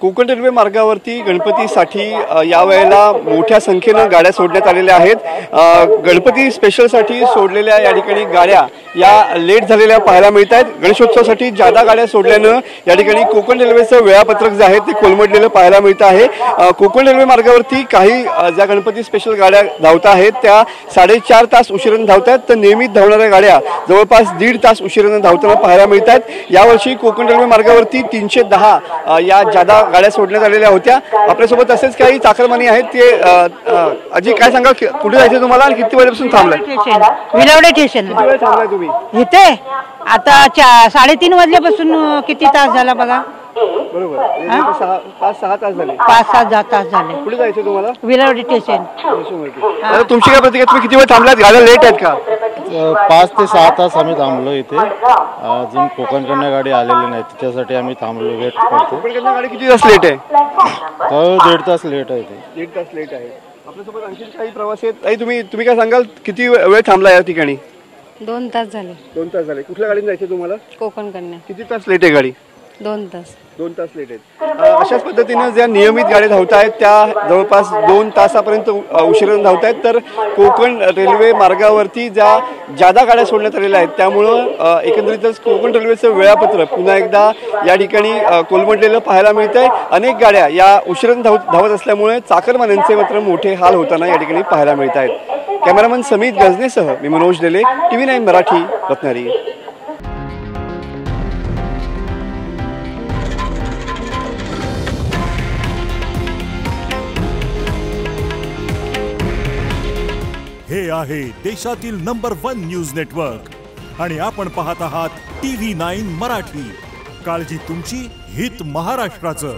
Konkan railway मार्गावरती गणपतीसाठी यावेळेला मोठ्या संख्येनं गाड्या सोडण्यात आलेल्या आहेत। गणपती स्पेशलसाठी सोडलेल्या या ठिकाणी गाड्या या लेट झालेल्या पाहायला मिळत आहेत। गणेशोत्सवासाठी जादा गाड्या सोडल्यानं या ठिकाणी कोकण रेल्वेचं वेळापत्रक जे आहे ते कोलमडलेलं पाहायला मिळत आहे। कोकण रेल्वे मार्गावरती काही ज्या गणपती स्पेशल गाड्या धावत आहेत त्या 4.5 तास उशिराने धावत आहेत, तर नियमित धावणाऱ्या गाड्या जवळपास 1.5 तास उशिराने धावताना पाहायला मिळत आहेत। यावर्षी कोकण रेल्वे मार्गावरती 310 या जादा गाड्या सोडण्यात आलेल्या होत्या। आपल्यासोबत असेच काही चाकरमानी आहेत ते अजी काय सांगा, कुठे जायचं तुम्हाला आणि किती वेळेपासून थांबलाय? विलवडे स्टेशन किती वेळ थांबलाय तुम्ही इथे? आता 3:30 वाजल्यापासून किती तास झाला बघा? बरोबर, 5-6 तास झाले। 5-6 तास झाले। कुठे जायचं तुम्हाला? विलवडे स्टेशन। तुमची काय प्रतिक्रिया, तुम्ही किती वेळ थांबलात? गाड्या लेट आहेत का? 5 ते 6 तास आम्ही थांबलो इथे। अजून कोकणकडनं गाडी आलेली नाही, त्याच्यासाठी आम्ही थांबलो, वेट करतो। कोकणकडनं गाडी किती तास लेट आहे? 1.5 तास लेट आहे ते। 1.5 तास लेट आहे। आपल्यासोबत आणखी काही प्रवासी आहेत। आई तुम्ही काय सांगाल, किती वेळ थांबला या ठिकाणी? 2 तास झाले। 2 तास झाले। कुठल्या गाडीने जायचं तुम्हाला? कोकणकडनं। किती तास लेट आहे गाडी? 2 तास। 2 तास लेट आहेत। अशाच पद्धतीने ज्या नियमित गाड्या धावत आहेत त्या जवळपास 2 तासापर्यंत उशिराने धावत आहेत, तर कोकण रेल्वे मार्गावरती ज्या जादा गाड्या सोडण्यात आलेल्या आहेत त्यामुळं एकंदरीतच कोकण रेल्वेचं वेळापत्रक पुन्हा एकदा या ठिकाणी कोलमडलेलं पाहायला मिळत आहे। अनेक गाड्या या उशिराने धावत असल्यामुळे चाकरमान्यांचे मात्र मोठे हाल होताना या ठिकाणी पाहायला मिळत आहेत। कॅमेरामन समीत गजनेसह मी मनोज डेले, TV9 मराठी, रत्नागिरी। हे आहे देशातील नंबर 1 न्यूज नेटवर्क आणि आपण पाहत आहात TV9 मराठी। काळजी तुमची, हित महाराष्ट्राचं।